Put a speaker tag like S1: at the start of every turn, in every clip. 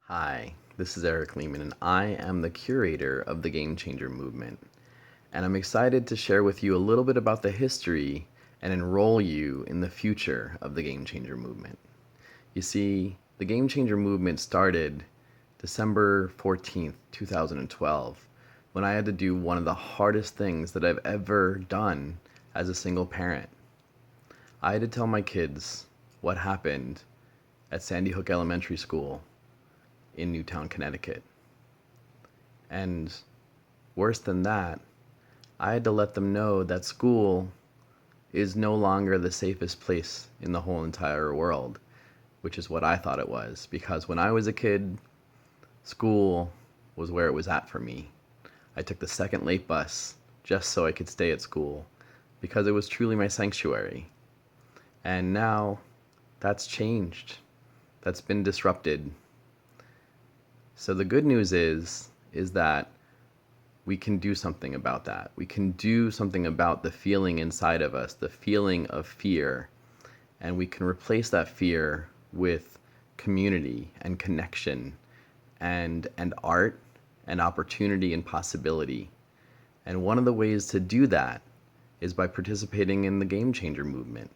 S1: Hi, this is Eric Lehman, and I am the curator of the Game Changer Movement. And I'm excited to share with you a little bit about the history and enroll you in the future of the Game Changer Movement. You see, the Game Changer Movement started December 14th, 2012, when I had to do one of the hardest things that I've ever done as a single parent. I had to tell my kids what happened at Sandy Hook Elementary School in Newtown, Connecticut. And worse than that, I had to let them know that school is no longer the safest place in the whole entire world, which is what I thought it was. Because when I was a kid, school was where it was at for me. I took the second late bus just so I could stay at school because it was truly my sanctuary. And now that's changed. That's been disrupted. So the good news is that we can do something about that. We can do something about the feeling inside of us, the feeling of fear, and we can replace that fear with community and connection and art and opportunity and possibility. And one of the ways to do that is by participating in the Game Changer movement.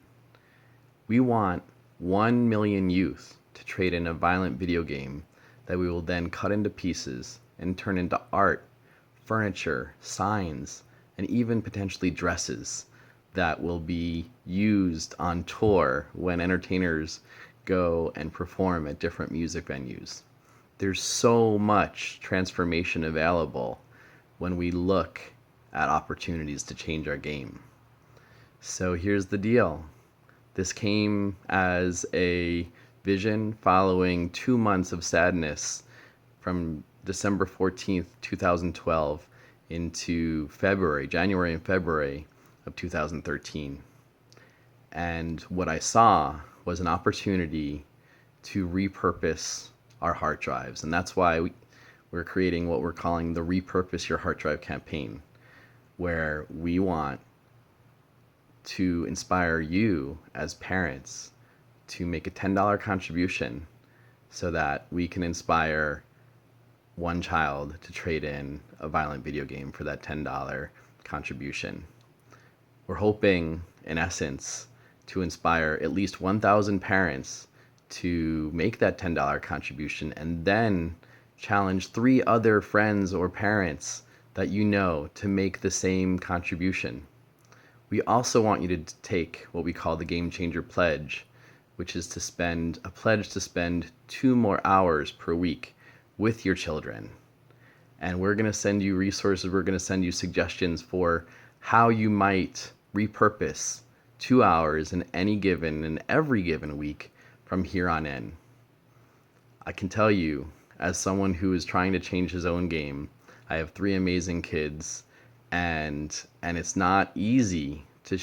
S1: We want 1 million youth to trade in a violent video game that we will then cut into pieces and turn into art, furniture, signs, and even potentially dresses that will be used on tour when entertainers go and perform at different music venues. There's so much transformation available when we look at opportunities to change our game. So here's the deal. This came as a vision following 2 months of sadness from December 14th, 2012 into January and February of 2013. And what I saw was an opportunity to repurpose our hard drives. And that's why we're creating what we're calling the Repurpose Your Hard Drive campaign, where we want to inspire you as parents to make a $10 contribution so that we can inspire one child to trade in a violent video game for that $10 contribution. We're hoping, in essence, to inspire at least 1,000 parents to make that $10 contribution and then challenge 3 other friends or parents that you know to make the same contribution. We also want you to take what we call the Game Changer Pledge, which is a pledge to spend 2 more hours per week with your children. And we're going to send you resources, we're going to send you suggestions for how you might repurpose 2 hours in every given week from here on in. I can tell you, as someone who is trying to change his own game, I have 3 amazing kids, and it's not easy to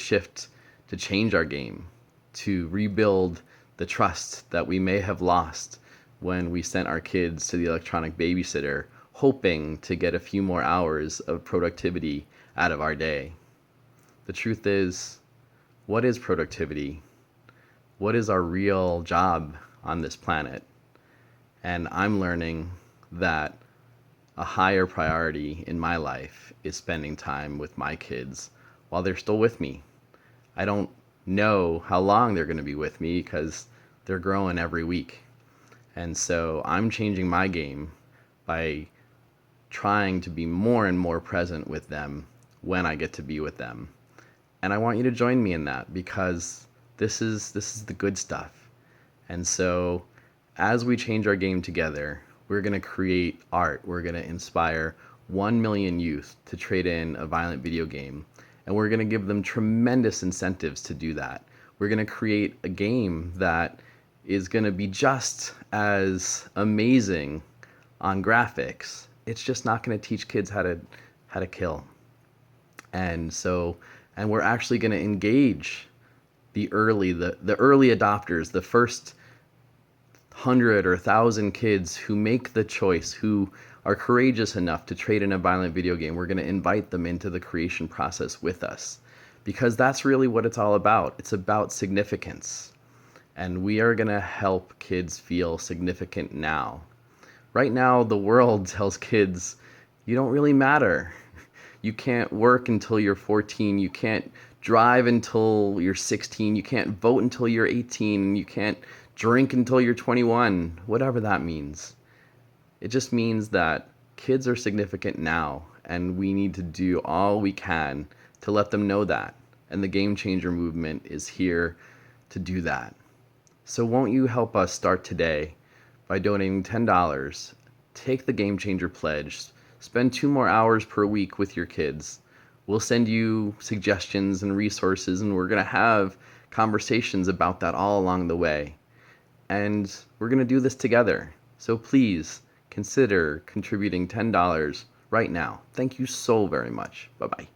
S1: change our game, to rebuild the trust that we may have lost when we sent our kids to the electronic babysitter, hoping to get a few more hours of productivity out of our day. The truth is, what is productivity? What is our real job on this planet? And I'm learning that a higher priority in my life is spending time with my kids while they're still with me. I don't know how long they're going to be with me because they're growing every week. And so I'm changing my game by trying to be more and more present with them when I get to be with them. And I want you to join me in that because this is the good stuff. And so as we change our game together, we're going to create art. We're going to inspire 1 million youth to trade in a violent video game. And we're going to give them tremendous incentives to do that. We're going to create a game that is going to be just as amazing on graphics. It's just not going to teach kids how to kill. And we're actually going to engage the early adopters, the first 100 or 1,000 kids who make the choice, who are courageous enough to trade in a violent video game. We're going to invite them into the creation process with us because that's really what it's all about. It's about significance. And we are going to help kids feel significant now. Right now, the world tells kids, you don't really matter. You can't work until you're 14. You can't drive until you're 16. You can't vote until you're 18. You can't drink until you're 21, whatever that means. It just means that kids are significant now, and we need to do all we can to let them know that. And the Game Changer movement is here to do that. So won't you help us start today by donating $10? Take the Game Changer pledge. Spend 2 more hours per week with your kids. We'll send you suggestions and resources, and we're going to have conversations about that all along the way. And we're going to do this together. So please consider contributing $10 right now. Thank you so very much. Bye-bye.